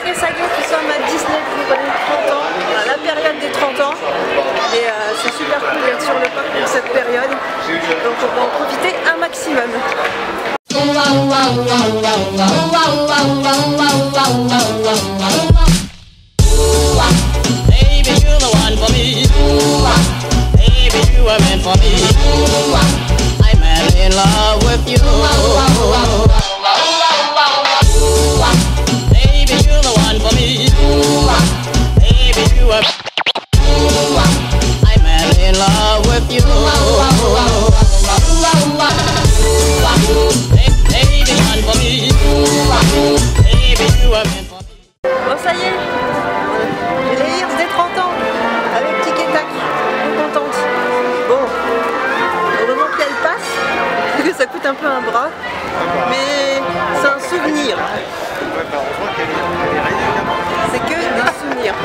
et ça y est, nous sommes à Disney pour les 30 ans, à la période des 30 ans. Et c'est super cool d'être sur le parc pour cette période. Donc on va en profiter un maximum. Baby, you're the one for me. Baby, you were meant for me. I'm madly in love with you. Baby, you're the one for me. Baby, you were. I'm madly in love with you. Baby, one for me. Baby, you were meant for me. Bon ça y est, j'ai les Ears des 30 ans avec Tic et Tac, contente. Bon, heureusement qu'elle passe, parce que ça coûte un peu un bras, mais c'est un souvenir. C'est que des souvenirs.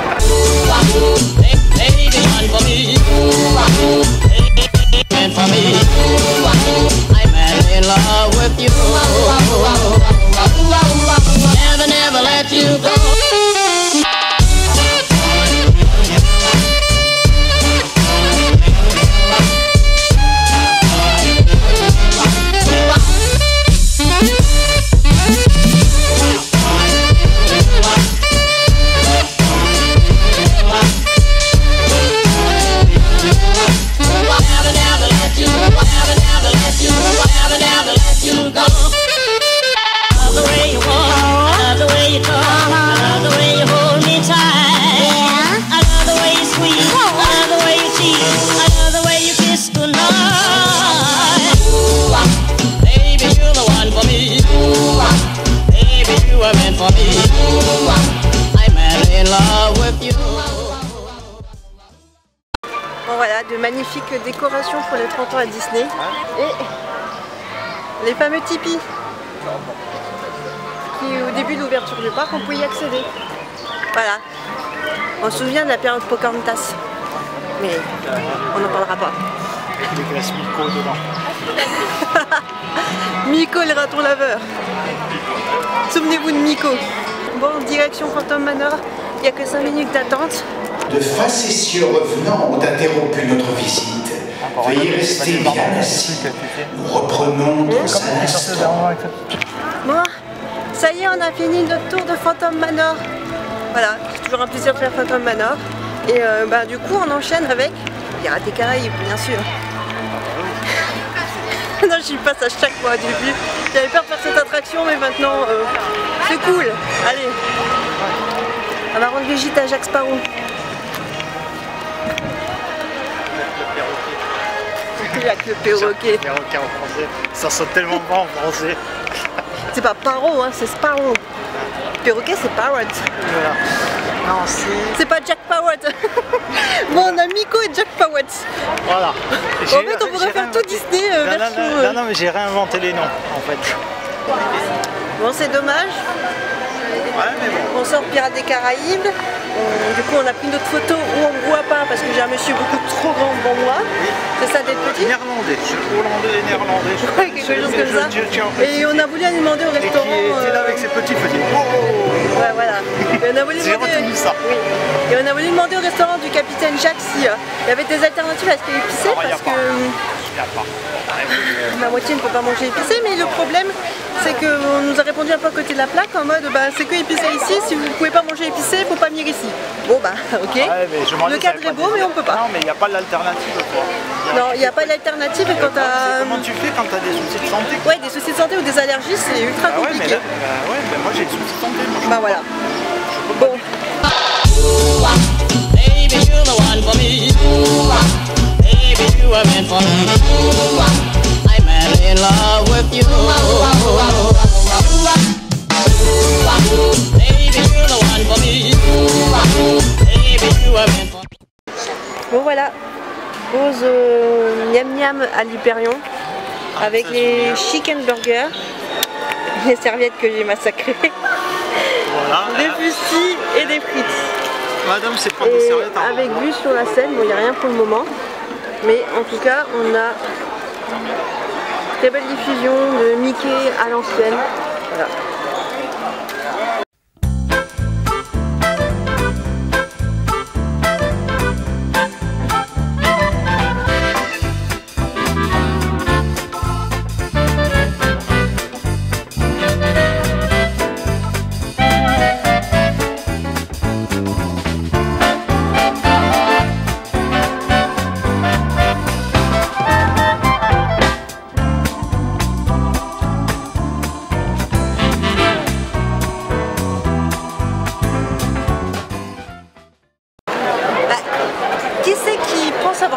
Baby, one for me. Meant for me. I'm madly in love with you. Never, never let you go. Bon voilà, de magnifiques décorations pour les 30 ans à Disney. Et les fameux tipis. Qui au début de l'ouverture du parc, on pouvait y accéder. Voilà. On se souvient de la période Pocahontas. Mais on n'en parlera pas. Il y a glace Miko dedans. Miko le raton laveur. Souvenez-vous de Miko. Bon, direction Phantom Manor, il n'y a que 5 minutes d'attente. De facétieux revenants ont interrompu notre visite. Veuillez rester bien assis. Nous reprenons dans un instant. Bon, ça y est, on a fini notre tour de Phantom Manor. Voilà, c'est toujours un plaisir de faire Phantom Manor. Et du coup, on enchaîne avec Pirates des Caraïbes, bien sûr. Non, j'y passe à chaque fois au début. J'avais peur de faire cette attraction, mais maintenant, c'est cool. Allez, on va rendre visite à Jack Sparrow. Jack le perroquet. Le perroquet en français. Ça sonne tellement bon en français. C'est pas Paro, hein, c'est Sparrow. Perroquet, c'est Parrot. Voilà. Non, c'est pas Jack Parrot. Bon, on a Miko et Jack Parrot. Voilà. En fait, on pourrait faire tout Disney version... Non, mais j'ai réinventé les noms, en fait. Bon, c'est dommage. Ouais, mais bon. On sort Pirates des Caraïbes. Du coup, on a pris notre photo où on ne voit pas parce que j'ai un monsieur beaucoup trop grand devant moi. C'est ça d'être petit. Néerlandais, je suis hollandais et néerlandais. Ouais, quelque chose comme ça. Et on a voulu aller demander au restaurant. Et qui était là avec ses petits petits. Ouais, voilà. Et on a voulu demander... ça. Oui. Et on a voulu demander au restaurant du capitaine Jack s'il y avait des alternatives à ce qui est épicé parce que ma moitié ne peut pas manger épicé, mais le problème c'est qu'on nous a répondu un peu à côté de la plaque en mode c'est que épicé ici, si vous ne pouvez pas manger épicé, il ne faut pas venir ici. Bon bah ok, Ouais, le cadre est beau mais on peut pas. Non mais il n'y a pas d'alternative quoi. Non, il n'y a pas d'alternative et quand tu as... Comment tu fais quand tu as des soucis de santé? Ouais, des soucis de santé ou des allergies, c'est ultra compliqué. Mais moi j'ai des soucis de santé. Bah voilà. Bon. Baby, you're the one for me. Baby, you were meant for me. I'm madly in love with you. Baby, you're the one for me. Baby, you were meant for me. Bon voilà, pause miam miam à l'Hyperion avec les chicken burgers, les serviettes que j'ai massacrées, Voilà. des fustis et des frites. Madame, c'est pas des Et serviettes. avec vue sur la Seine, bon il n'y a rien pour le moment, mais en tout cas on a très belle diffusion de Mickey à l'ancienne. Voilà.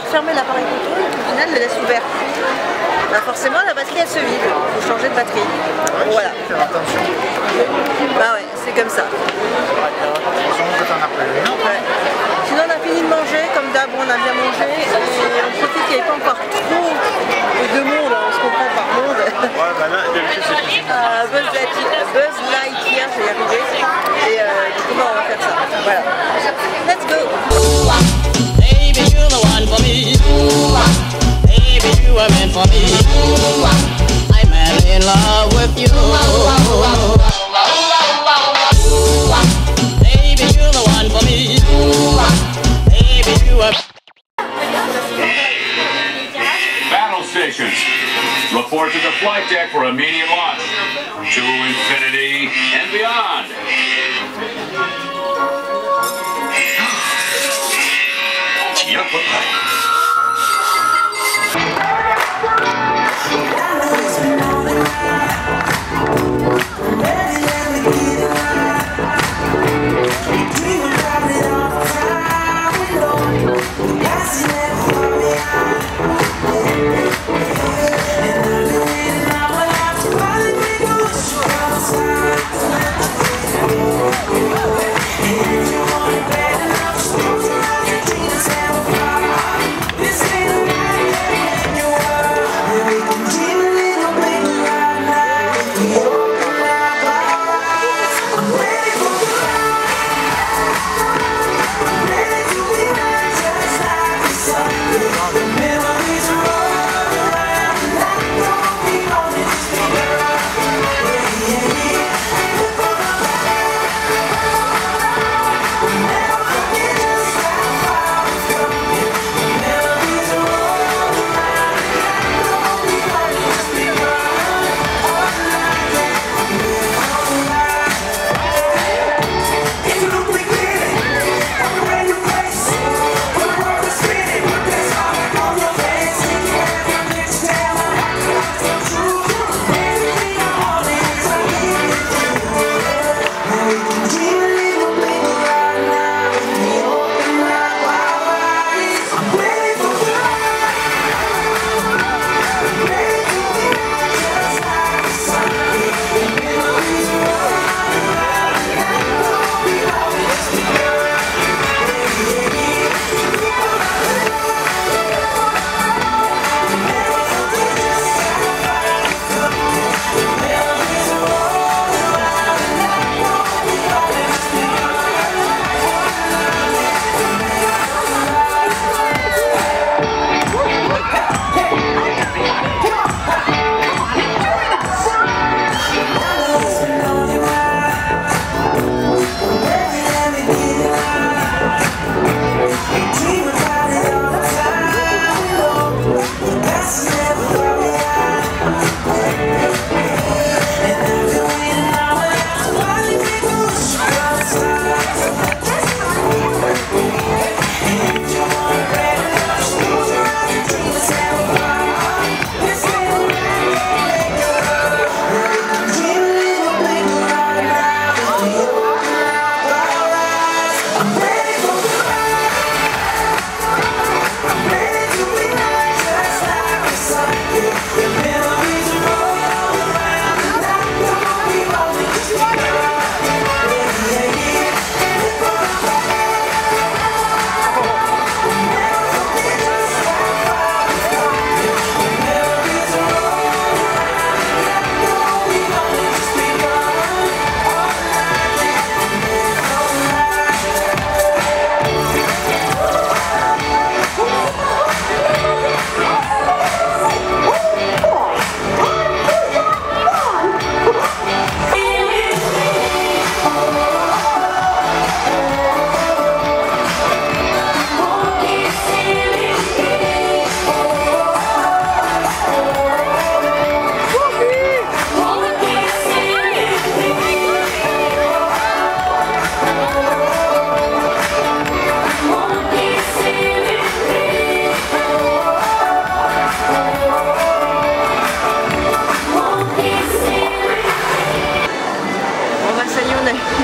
fermer l'appareil photo et qu'au final le laisse ouvert. Bah forcément la batterie elle se vide, il faut changer de batterie. Ouais, Voilà. faire attention. Bah ouais, c'est comme ça. Attention que t'en as pas eu. Ouais. Sinon on a fini de manger, comme d'hab on a bien mangé et on profite qu'il n'y avait pas encore trop de monde, on se comprend par monde. Ouais, bah là, d'habitude c'est plus. Buzz Lightyear, je vais y arriver. Et du coup bah, on va faire ça. Voilà. Let's go! Baby, you're the one for me. Baby, you are meant for me. I'm madly in love with you. Baby, you're the one for me. Baby, you are. Battle stations. Report to the flight deck for immediate launch. To infinity and beyond.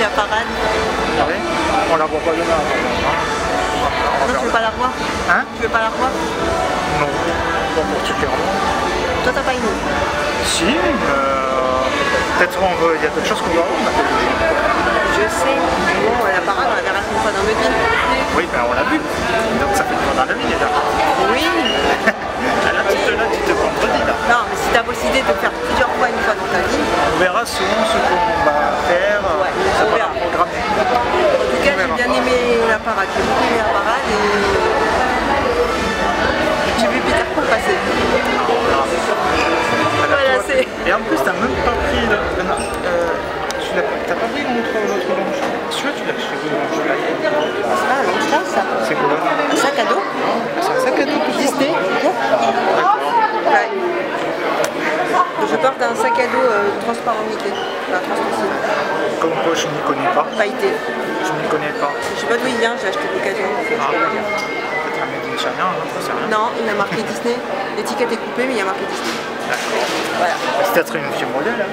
la parade. Ah oui, on la voit pas demain. Non, tu veux pas la revoir? Hein? Tu veux pas la revoir? Non, pas particulièrement. Toi, t'as pas aimé? Si, peut-être il y a d'autres choses qu'on va voir. Je sais. Bon, la parade, on la verra une fois dans le film. Oui, ben on l'a vu. Donc ça fait une fois dans la vie déjà. Oui. Là, tu te contredis là. Non, mais si t'as décidé de faire plusieurs fois une fois dans ta vie, On verra selon ce qu'on va faire. Ouais, Ça on va verra. programmer. en tout cas, j'ai bien aimé la parade. J'ai beaucoup aimé la parade et j'ai vu Peter Pan passer. Voilà, c'est... Et en plus, t'as même pas pris le... t'as pas pris l'autre longe. Celui-là, tu l'as chez vous. C'est pas un long stage, ça. C'est quoi? Un sac à dos C'est un sac à dos tout Disney. Ouais. Je porte un sac à dos transparent mité. Enfin, translucide. Comme quoi, je n'y connais pas. Pailleté. Je n'y connais pas. Je sais pas d'où il vient, j'ai acheté d'occasion. Je peux pas dire. Peut-être un made in China, hein, ça c'est rien. Non, il a marqué Disney. L'étiquette est coupée, mais il y a marqué Disney. D'accord. Voilà. C'est peut-être une vieux modèle. Hein.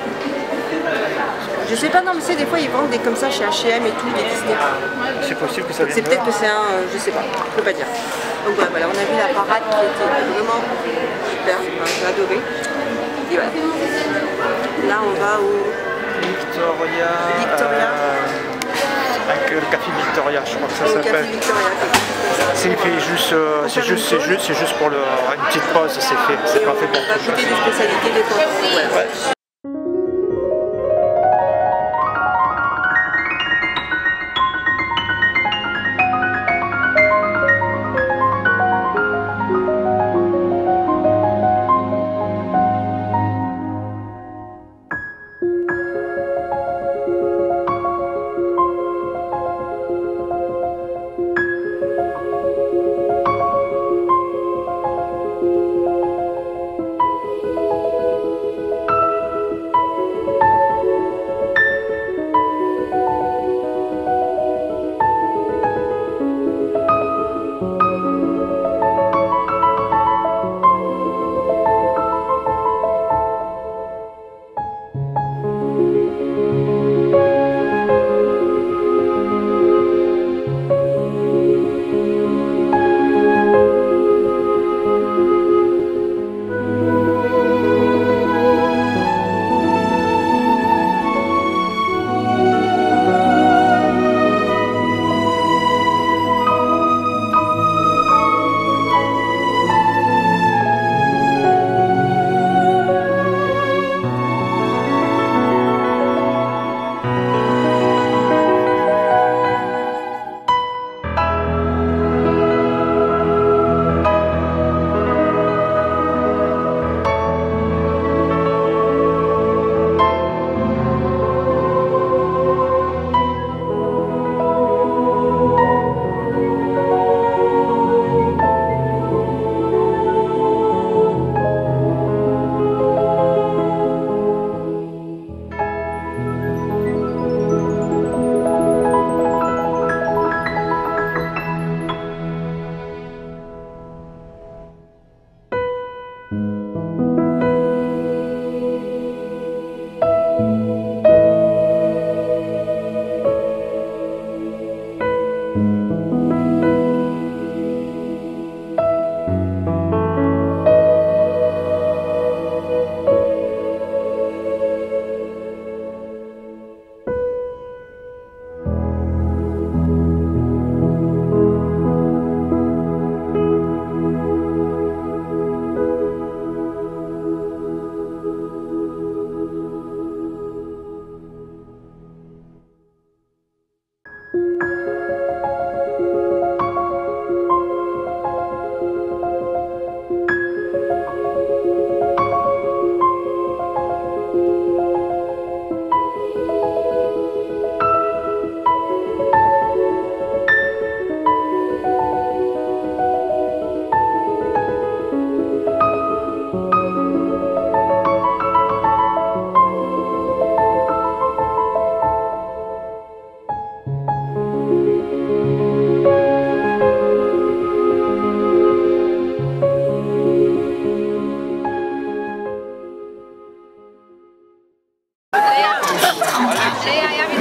Je sais pas, non, mais c'est des fois ils vendent des comme ça chez H&M et tout, des Disney. C'est possible que ça vienne C'est de peut-être là. que c'est un, je sais pas, je peux pas dire. Donc voilà, on a vu la parade qui était vraiment super, enfin, j'ai adoré. Et voilà. Là on va au Victoria. Victoria. Avec le café Victoria, je crois que ça Café s'appelle. Victoria. C'est juste pour une petite pause, c'est fait. C'est pas fait pour On va autre chose. goûter des spécialités des poissons. Voilà. Ouais.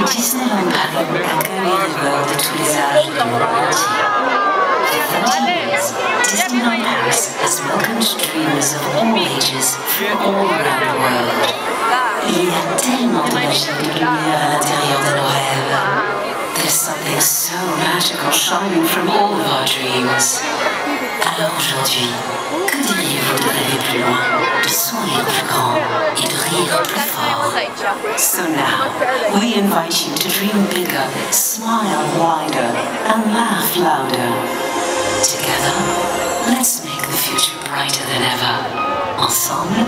Disneyland Paris accueille les voleurs de tous les âges et de monde entier. has welcomed dreamers of all ages from all around the world. Il y a tellement de magie et de lumière à l'intérieur de nos rêves. There's something so magical shining from all of our dreams. Alors aujourd'hui, que diriez-vous de rêver plus loin, de sourire plus grand et de rire plus fort? So now, we invite you to dream bigger, smile wider, and laugh louder. Together, let's make the future brighter than ever. Ensemble,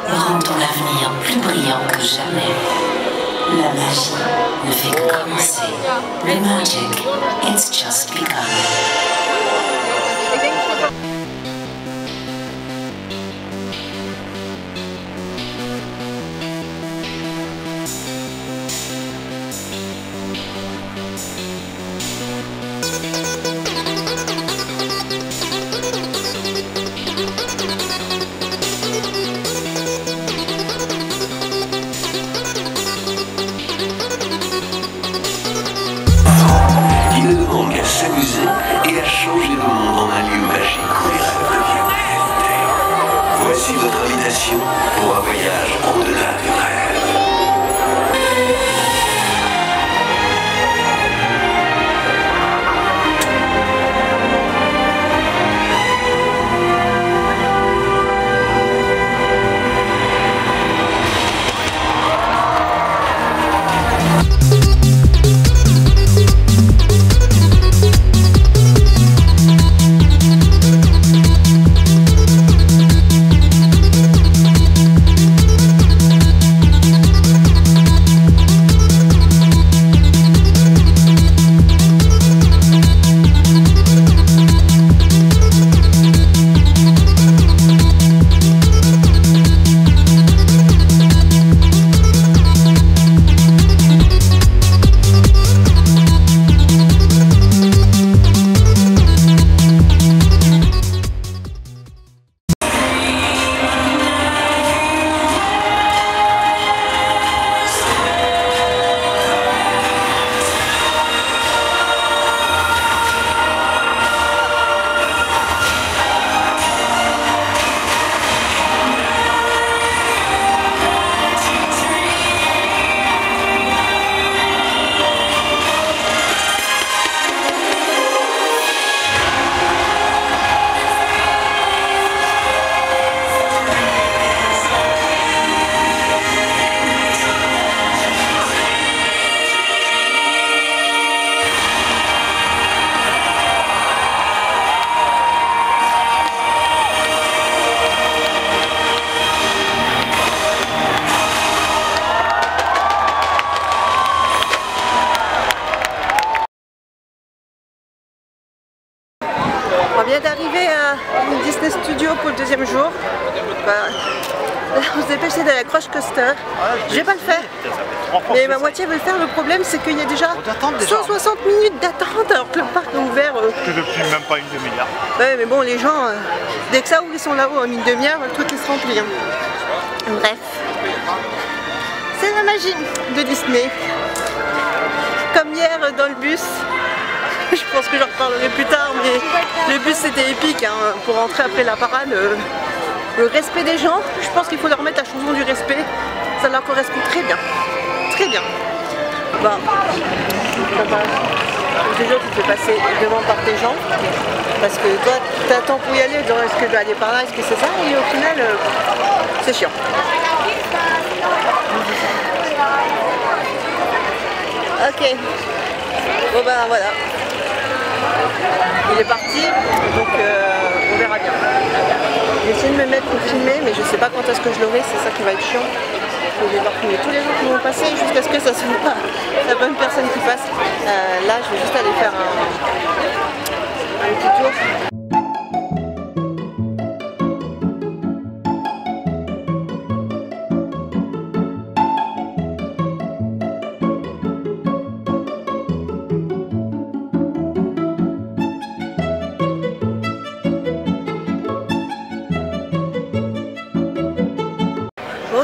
rendons l'avenir plus brillant que jamais. La magie ne fait que commencer. The magic, it's just begun. Il ne demande qu'à s'amuser et à changer le monde en un lieu magique où les rêves deviennent réalité. Voici votre invitation pour un voyage au-delà du rêve. On vient d'arriver à Disney Studio pour le deuxième jour. On se dépêche d'aller à la Crush Coaster. Je vais pas le faire. Mais ma moitié veut le faire. Le problème, c'est qu'il y a déjà 160 minutes d'attente alors que le parc est ouvert. Depuis même pas une demi-heure. Ouais, mais bon, les gens, dès que ça ouvre, ils sont là-haut en une demi-heure, le truc il se remplit. Hein. Bref. C'est la magie de Disney. Comme hier dans le bus. Je pense que j'en reparlerai plus tard, mais le bus c'était épique hein, pour rentrer après la parade. Le respect des gens, je pense qu'il faut leur mettre la chanson du respect. Ça leur correspond très bien. Très bien. Bon. Déjà tu te fais passer devant par tes gens. Parce que toi t'attends pour y aller, genre est-ce que je vais aller par là, est-ce que c'est ça? Et au final, c'est chiant. Ok. Bon ben voilà. Il est parti, donc on verra bien. J'ai essayé de me mettre pour filmer, mais je sais pas quand est-ce que je l'aurai, c'est ça qui va être chiant. Je vais devoir filmer tous les gens qui vont passer jusqu'à ce que ça soit pas la bonne personne qui passe. Là, je vais juste aller faire un petit tour.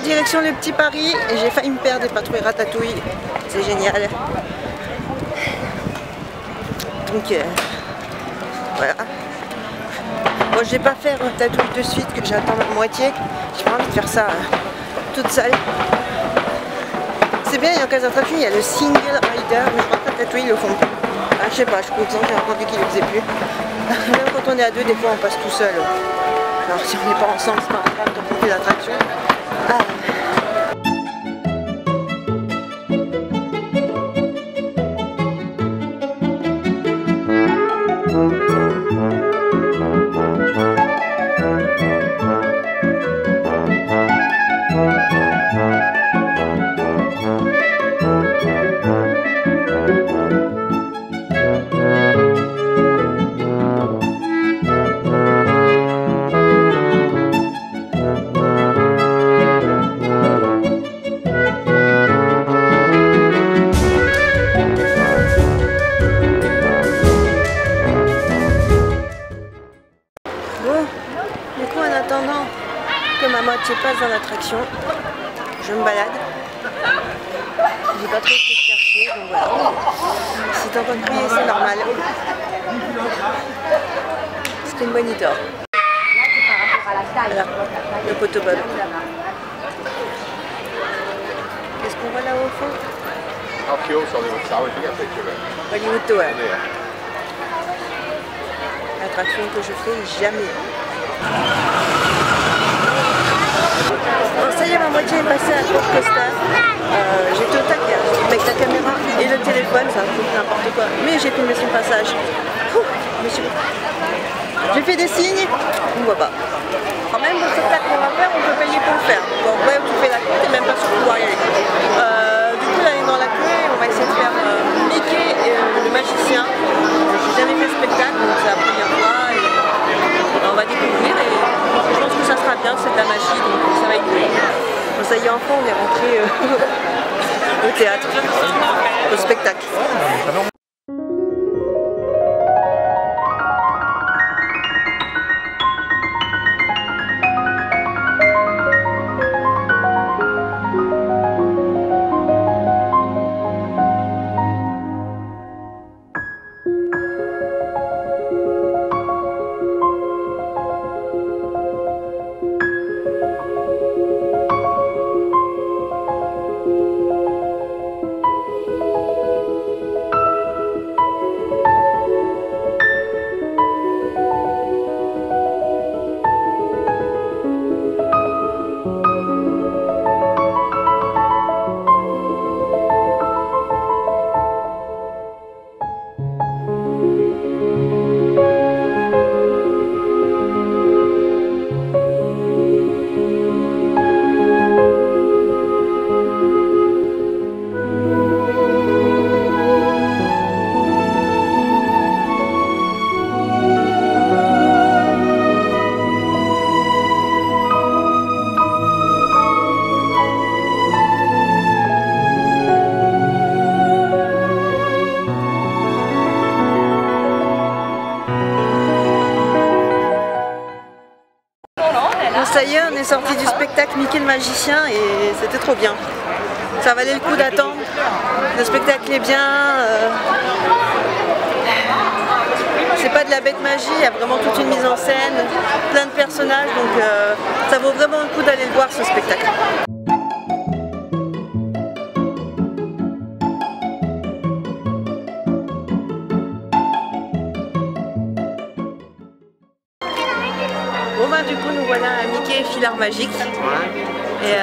Direction le Petit Paris et j'ai failli me perdre et pas trouver Ratatouille. C'est génial. Donc voilà. Bon, Bon, je vais pas faire Ratatouille de suite, que j'attends la moitié. J'ai pas envie de faire ça toute seule. C'est bien, il y a quelques attractions, il y a le single rider, mais je crois que Ratatouille ils le font plus. Ah, je sais pas, je crois que j'ai entendu qu'ils le faisaient plus. Même quand on est à deux, des fois on passe tout seul. Alors si on n'est pas ensemble, c'est pas grave de monter l'attraction. Ah. Je passe dans l'attraction, je me balade, j'ai pas trop ce que chercher, donc voilà. Si t'es en train de crier, c'est normal. C'est une monitor. Voilà, le potoball. Qu'est-ce qu'on voit là-haut au fond? Hollywood Tower. L'attraction que je fais jamais. Bon, ça y est, ma moitié est passée à Roller Coaster. J'étais au taquet avec la caméra et le téléphone, ça fout n'importe quoi. Mais j'ai filmé son passage. J'ai fait des signes, on ne voit pas. Quand même, le spectacle qu'on va faire, on peut payer pour le faire. Bon, ouais, tu fais la queue, t'es même pas sûr de pouvoir y aller. Du coup, là, on est dans la queue et on va essayer de faire Mickey et le magicien. J'ai jamais fait le spectacle, donc c'est la première fois. Et on va découvrir et je pense que ça sera bien, c'est de la magie, donc ça va être cool. Bon, ça y est, enfin, on est rentré au théâtre, au spectacle. Ça y est, on est sorti du spectacle Mickey le magicien et c'était trop bien. Ça valait le coup d'attendre. Le spectacle est bien. C'est pas de la bête magie, il y a vraiment toute une mise en scène, plein de personnages, donc ça vaut vraiment le coup d'aller le voir ce spectacle. Bon bah du coup nous voilà à Mickey Filard Magique. Ouais. Et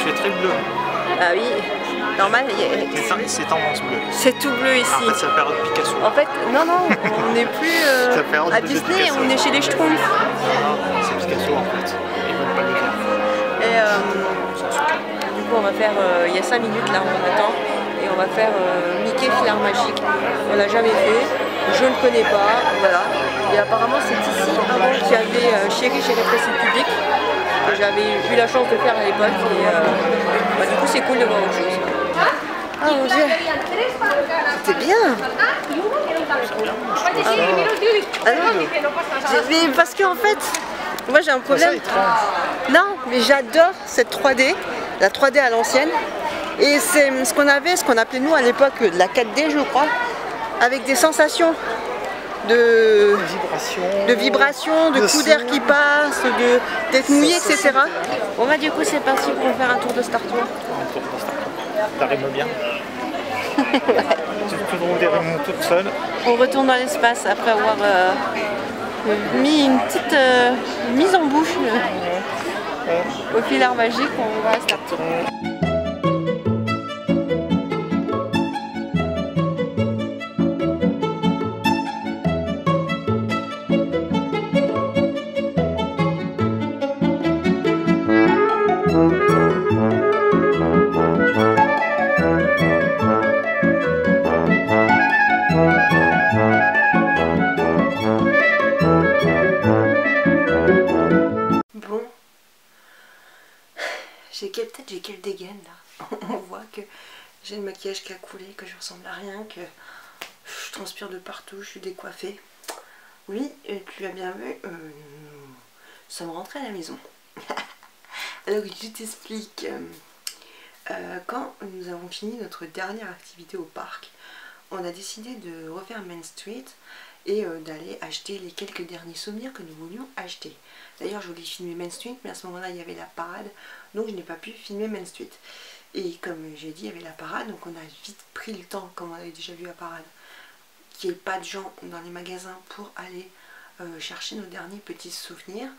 tu es très bleu. Ah oui, normal. C'est tendance bleue. C'est tout bleu ici. En fait, c'est la période Picasso. En fait, non, on n'est plus à Disney, on est chez les Schtroumpfs. C'est Picasso en fait. Ils veulent pas le dire. Et du coup, on va faire. Il y a 5 minutes là, on attend. Et on va faire Mickey Filard Magique. On l'a jamais fait. Je ne connais pas. Voilà. Et apparemment, c'est ici avant qu'il y avait Chérie, j'ai rétréci le public. Que j'avais eu la chance de faire à l'époque. Et du coup, c'est cool de voir autre chose. Ah mon Dieu, c'était bien. Mais parce qu'en fait, moi j'ai un problème. Non, mais j'adore cette 3D, la 3D à l'ancienne. Et c'est ce qu'on avait, ce qu'on appelait nous à l'époque la 4D je crois, avec des sensations. vibrations, de coups d'air qui passent, d'être mouillé, etc. Bon bah du coup c'est parti pour faire un tour de Star Tour. Un tour de Star Tour. Ça rime bien. Tu trouves des rimes toutes seules. On retourne dans l'espace après avoir mis une petite mise en bouche au filard magique. On va à Star Tour. Peut-être j'ai quelle dégaine là. On voit que j'ai le maquillage qui a coulé, que je ressemble à rien, que je transpire de partout, je suis décoiffée. Oui, tu as bien vu, nous sommes rentrés à la maison. Alors je t'explique. Quand nous avons fini notre dernière activité au parc, on a décidé de refaire Main Street et d'aller acheter les quelques derniers souvenirs que nous voulions acheter. D'ailleurs je voulais filmer Main Street, mais à ce moment là il y avait la parade, donc je n'ai pas pu filmer Main Street. Et comme j'ai dit, il y avait la parade, donc on a vite pris le temps, comme on avait déjà vu la parade, qu'il n'y ait pas de gens dans les magasins pour aller chercher nos derniers petits souvenirs.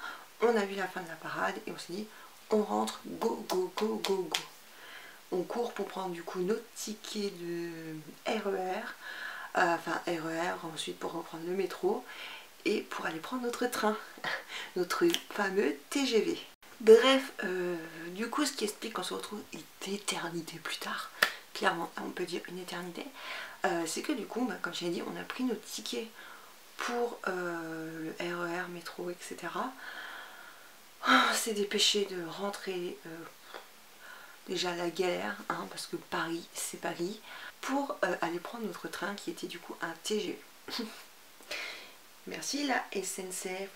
On a vu la fin de la parade et on s'est dit on rentre, go go go go go. On court pour prendre du coup notre ticket de RER, enfin RER, ensuite pour reprendre le métro et pour aller prendre notre train, notre fameux TGV. Bref, du coup ce qui explique qu'on se retrouve une éternité plus tard, clairement on peut dire une éternité, c'est que du coup, bah, comme j'ai dit, on a pris notre ticket pour le RER, métro, etc. On s'est dépêché de rentrer, déjà la galère, hein, parce que Paris c'est Paris, pour aller prendre notre train qui était du coup un TGV. Merci la SNCF.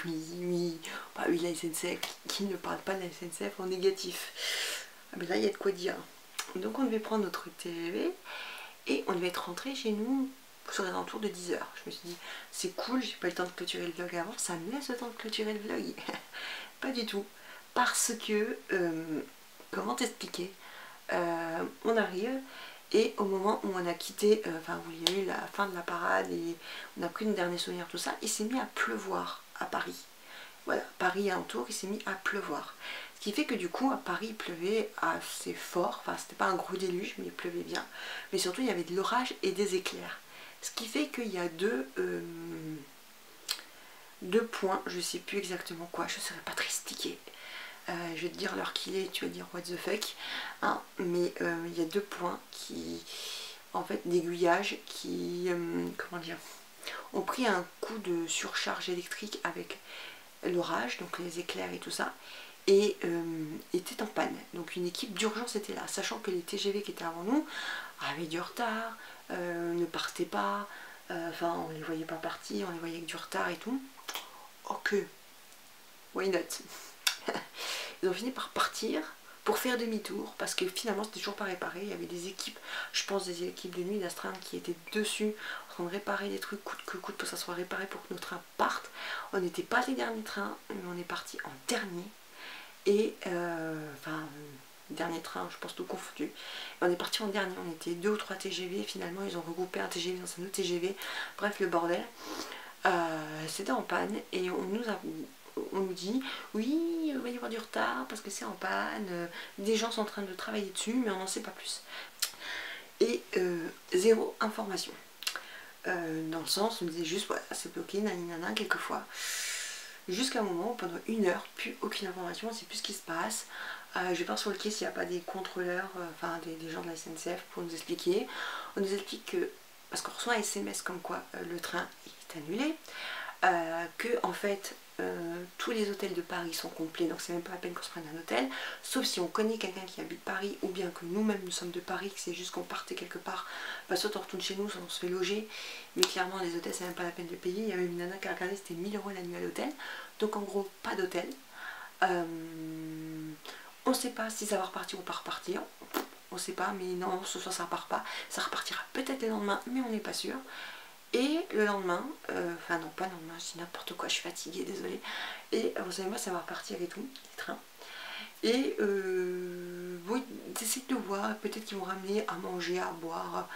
Oui, oui, bah oui, la SNCF, qui ne parle pas de la SNCF en négatif. Ah, mais là il y a de quoi dire. Donc on devait prendre notre TGV et on devait être rentré chez nous sur les alentours de 10 h. Je me suis dit c'est cool, j'ai pas eu le temps de clôturer le vlog avant, ça me laisse le temps de clôturer le vlog. Pas du tout, parce que comment t'expliquer, on arrive et au moment où on a quitté, enfin où il y a eu la fin de la parade et on a pris une dernière souvenir, tout ça, il s'est mis à pleuvoir à Paris. Voilà, Paris alentour, il s'est mis à pleuvoir. Ce qui fait que du coup à Paris il pleuvait assez fort, enfin c'était pas un gros déluge mais il pleuvait bien. Mais surtout il y avait de l'orage et des éclairs. Ce qui fait qu'il y a deux points, je sais plus exactement quoi, je ne saurais pas t'expliquer. Je vais te dire l'heure qu'il est, tu vas dire what the fuck. Hein, mais il y a 2 points qui, en fait, d'aiguillage qui, comment dire, ont pris un coup de surcharge électrique avec l'orage, donc les éclairs et tout ça, et était en panne. Donc une équipe d'urgence était là, sachant que les TGV qui étaient avant nous avaient du retard, ne partaient pas, enfin on les voyait pas partir, on les voyait avec du retard et tout. Ok, why not? Ils ont fini par partir pour faire demi-tour parce que finalement c'était toujours pas réparé. Il y avait des équipes, je pense des équipes de nuit d'astreinte qui étaient dessus en train de réparer des trucs coûte que coûte pour que ça soit réparé pour que nos trains partent. On n'était pas les derniers trains, mais on est parti en dernier. Et enfin dernier train, je pense tout confondu. Et on est parti en dernier, on était 2 ou 3 TGV, finalement ils ont regroupé un TGV dans un autre TGV, bref le bordel. C'était en panne et on nous dit oui il va y avoir du retard parce que c'est en panne, des gens sont en train de travailler dessus mais on n'en sait pas plus. Et zéro information. Dans le sens on disait juste voilà c'est bloqué, nanana quelquefois. Jusqu'à un moment où pendant 1 heure, plus aucune information, on ne sait plus ce qui se passe. Je vais voir sur le quai s'il n'y a pas des contrôleurs, enfin des gens de la SNCF pour nous expliquer. On nous explique que, parce qu'on reçoit un SMS comme quoi le train est annulé, que en fait tous les hôtels de Paris sont complets, donc c'est même pas la peine qu'on se prenne un hôtel, sauf si on connaît quelqu'un qui habite Paris, ou bien que nous-mêmes nous sommes de Paris, que c'est juste qu'on partait quelque part, bah, soit on retourne chez nous, soit on se fait loger, mais clairement les hôtels c'est même pas la peine de payer. Il y avait une nana qui a regardé, c'était 1000 € la nuit à l'hôtel, donc en gros pas d'hôtel. On sait pas si ça va repartir ou pas repartir, on sait pas, mais non ce soir ça repart pas, ça repartira peut-être le lendemain, mais on n'est pas sûr. Et le lendemain, enfin non pas le lendemain, je dis n'importe quoi, je suis fatiguée, désolée. Et vous savez moi ça va repartir et tout, les trains. Et oui, j'essaie de voir, peut-être qu'ils vont ramener à manger, à boire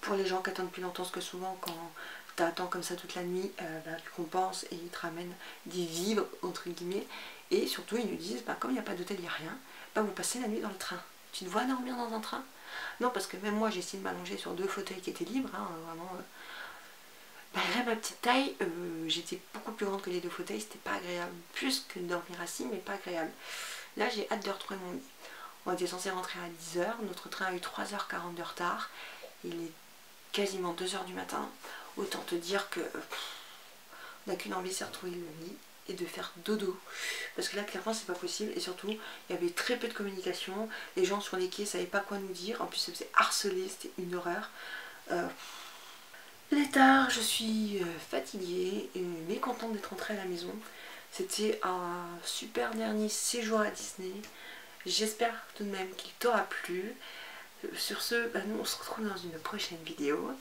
pour les gens qui attendent plus longtemps, parce que souvent quand tu attends comme ça toute la nuit, tu compenses et ils te ramènent des vivres entre guillemets. Et surtout ils nous disent, comme il n'y a pas d'hôtel, il n'y a rien, vous passez la nuit dans le train. Tu te vois dormir dans un train? Non, parce que même moi j'ai essayé de m'allonger sur 2 fauteuils qui étaient libres, vraiment. Malgré ma petite taille, j'étais beaucoup plus grande que les 2 fauteuils, c'était pas agréable. Plus que de dormir assis, mais pas agréable. Là j'ai hâte de retrouver mon lit. On était censé rentrer à 10 h, notre train a eu 3h40 de retard. Il est quasiment 2 h du matin. Autant te dire que on n'a qu'une envie, c'est de retrouver le lit et de faire dodo. Parce que là clairement c'est pas possible. Et surtout il y avait très peu de communication. Les gens sur les quais savaient pas quoi nous dire. En plus ça faisait harceler, c'était une horreur. Il est tard, je suis fatiguée et mécontente d'être rentrée à la maison. C'était un super dernier séjour à Disney. J'espère tout de même qu'il t'aura plu. Sur ce, nous on se retrouve dans une prochaine vidéo.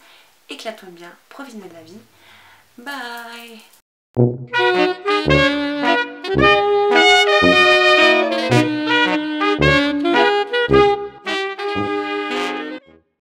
Éclate-toi bien, profite de la vie. Bye.